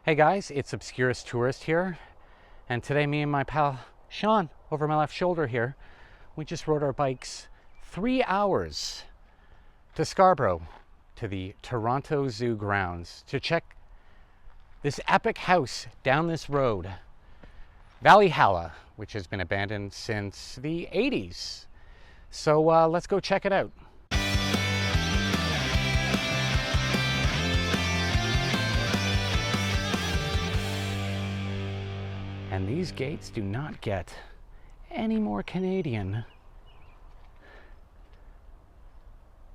Hey guys, it's Obscurist Tourist here, and today me and my pal Sean over my left shoulder here, we just rode our bikes 3 hours to Scarborough, to the Toronto Zoo grounds, to check this epic house down this road, Valley Halla, which has been abandoned since the 80s. So let's go check it out. And these gates do not get any more Canadian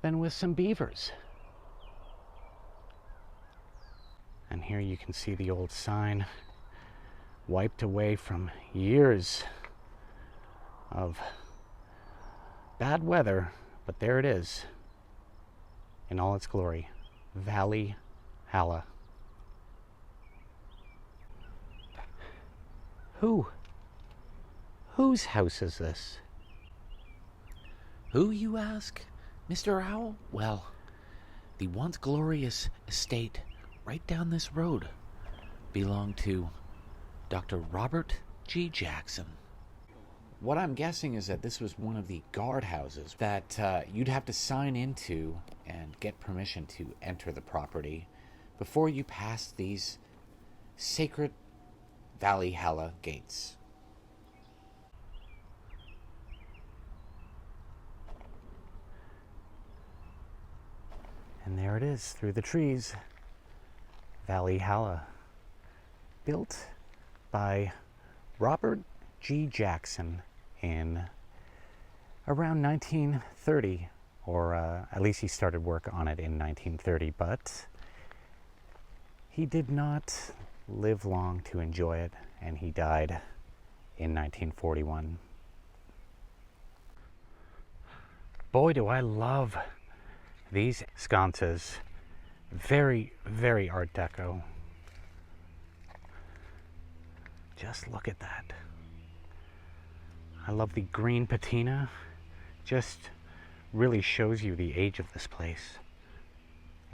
than with some beavers. And here you can see the old sign, wiped away from years of bad weather, but there it is in all its glory, Valley Halla. Whose house is this? Who, you ask, Mr. Owl? Well, the once glorious estate right down this road belonged to Dr. Robert G. Jackson. What I'm guessing is that this was one of the guard houses that you'd have to sign into and get permission to enter the property before you passed these sacred Valley Halla gates. And there it is, through the trees, Valley Halla, built by Robert G. Jackson in around 1930, or at least he started work on it in 1930, but he did not live long to enjoy it, and he died in 1941. Boy, do I love these sconces. Very, very Art Deco. Just look at that. I love the green patina. Just really shows you the age of this place.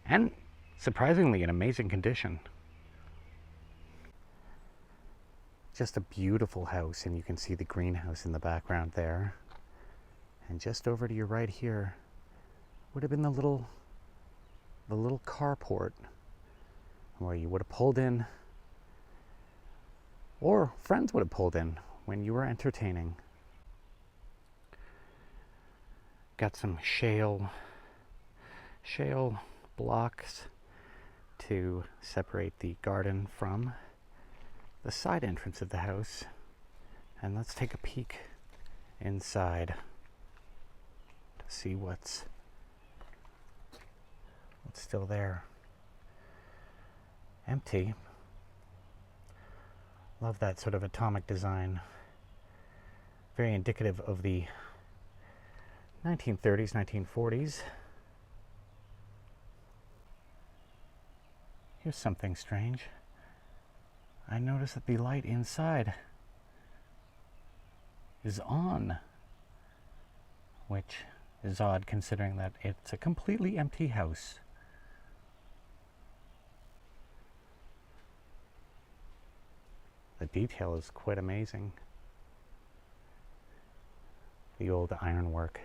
And surprisingly in amazing condition. Just a beautiful house, and you can see the greenhouse in the background there. And just over to your right here would have been the little carport where you would have pulled in, or friends would have pulled in when you were entertaining. Got some shale blocks to separate the garden from the side entrance of the house. And let's take a peek inside to see what's still there. Empty. Love that sort of atomic design. Very indicative of the 1930s, 1940s. Here's something strange. I noticed that the light inside is on, which is odd considering that it's a completely empty house. The detail is quite amazing. The old ironwork.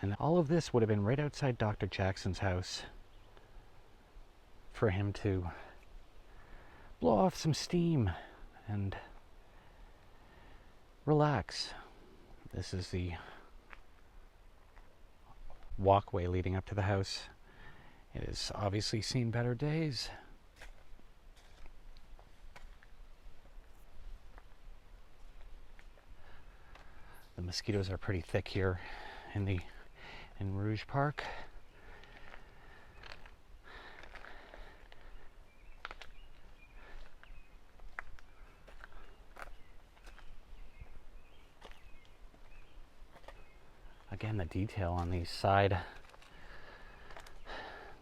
And all of this would have been right outside Dr. Jackson's house for him to blow off some steam and relax. This is the walkway leading up to the house. It has obviously seen better days. The mosquitoes are pretty thick here in Rouge Park. Again, the detail on these side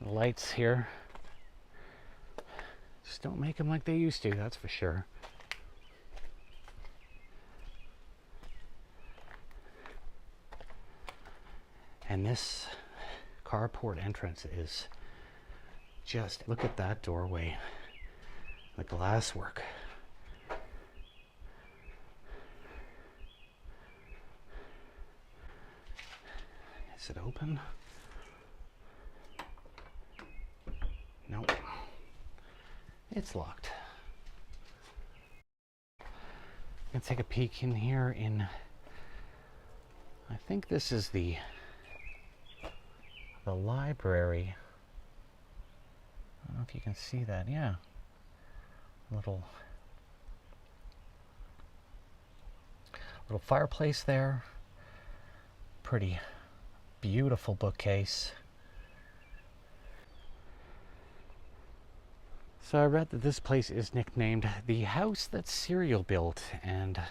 lights here just don't make them like they used to, that's for sure. And this carport entrance is Just look at that doorway, the glasswork. Is it open? Nope. It's locked. I'm gonna take a peek in here I think this is the library. I don't know if you can see that. Yeah. Little fireplace there. Pretty beautiful bookcase. So I read that this place is nicknamed the house that cereal built, and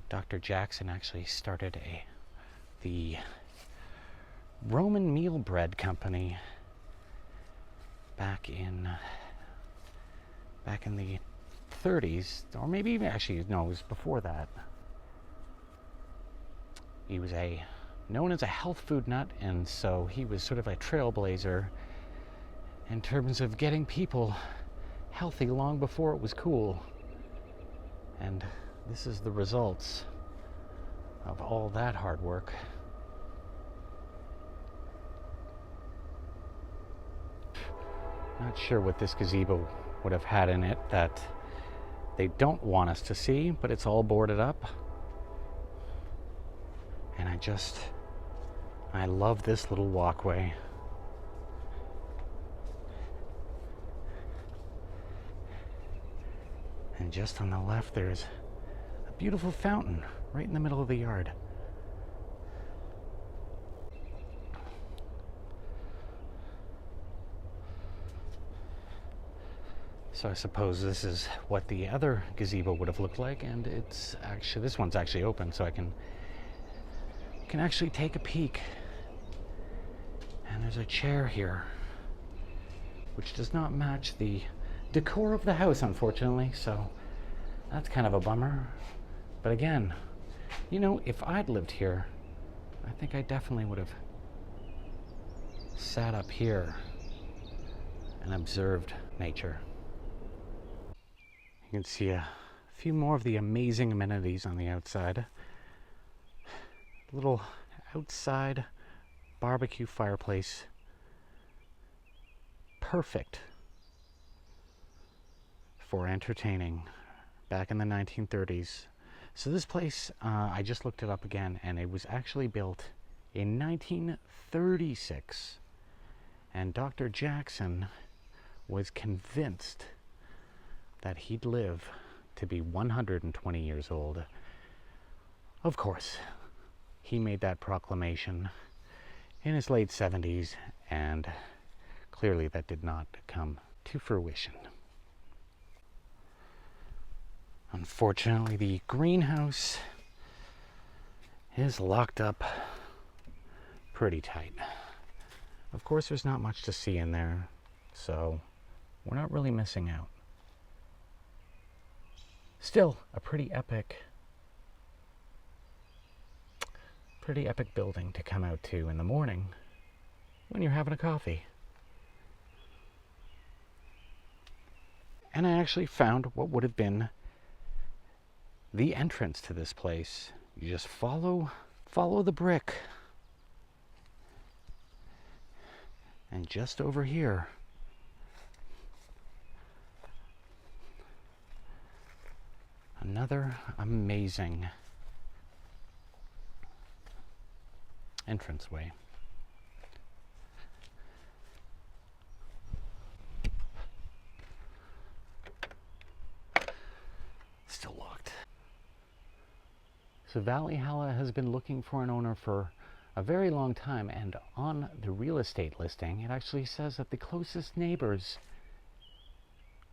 Dr. Jackson actually started the Roman meal bread company back in the 30s, or maybe even, actually, no, it was before that. He was known as a health food nut, and so he was sort of a trailblazer in terms of getting people healthy long before it was cool. And this is the results of all that hard work. Not sure what this gazebo would have had in it that they don't want us to see, but it's all boarded up. And I love this little walkway. And just on the left, there's a beautiful fountain right in the middle of the yard. So I suppose this is what the other gazebo would have looked like, and this one's actually open, so I can actually take a peek. And there's a chair here, which does not match the decor of the house, unfortunately, so that's kind of a bummer. But again, you know, if I'd lived here, I think I definitely would have sat up here and observed nature. You can see a few more of the amazing amenities on the outside. Little outside barbecue fireplace. Perfect for entertaining back in the 1930s. So this place, I just looked it up again, and it was actually built in 1936. And Dr. Jackson was convinced that he'd live to be 120 years old. Of course, he made that proclamation in his late 70s, and clearly that did not come to fruition. Unfortunately, the greenhouse is locked up pretty tight. Of course, there's not much to see in there, so we're not really missing out. Still, a pretty epic building to come out to in the morning when you're having a coffee. And I actually found what would have been the entrance to this place. You just follow the brick. And just over here, another amazing entranceway. Still locked. So Valley Halla has been looking for an owner for a very long time, and on the real estate listing, it actually says that the closest neighbors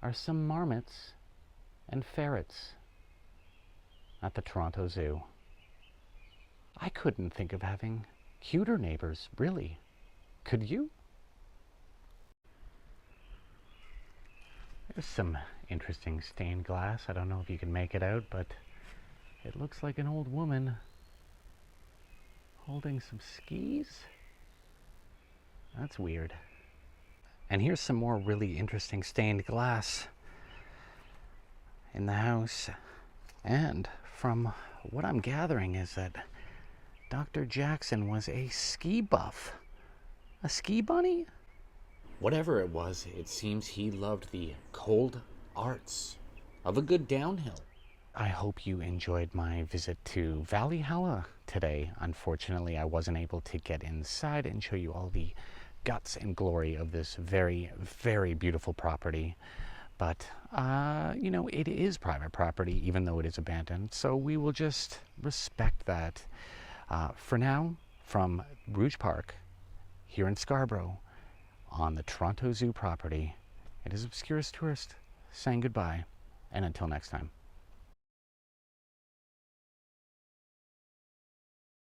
are some marmots and ferrets at the Toronto Zoo. I couldn't think of having cuter neighbors, really. Could you? There's some interesting stained glass. I don't know if you can make it out, but it looks like an old woman holding some skis. That's weird. And here's some more really interesting stained glass in the house. And from what I'm gathering is that Dr. Jackson was a ski buff. A ski bunny? Whatever it was, it seems he loved the cold arts of a good downhill. I hope you enjoyed my visit to Valley Halla today. Unfortunately, I wasn't able to get inside and show you all the guts and glory of this very, very beautiful property. But, you know, it is private property, even though it is abandoned. So we will just respect that. For now, from Rouge Park, here in Scarborough, on the Toronto Zoo property, it is Obscurist Tourist saying goodbye, and until next time.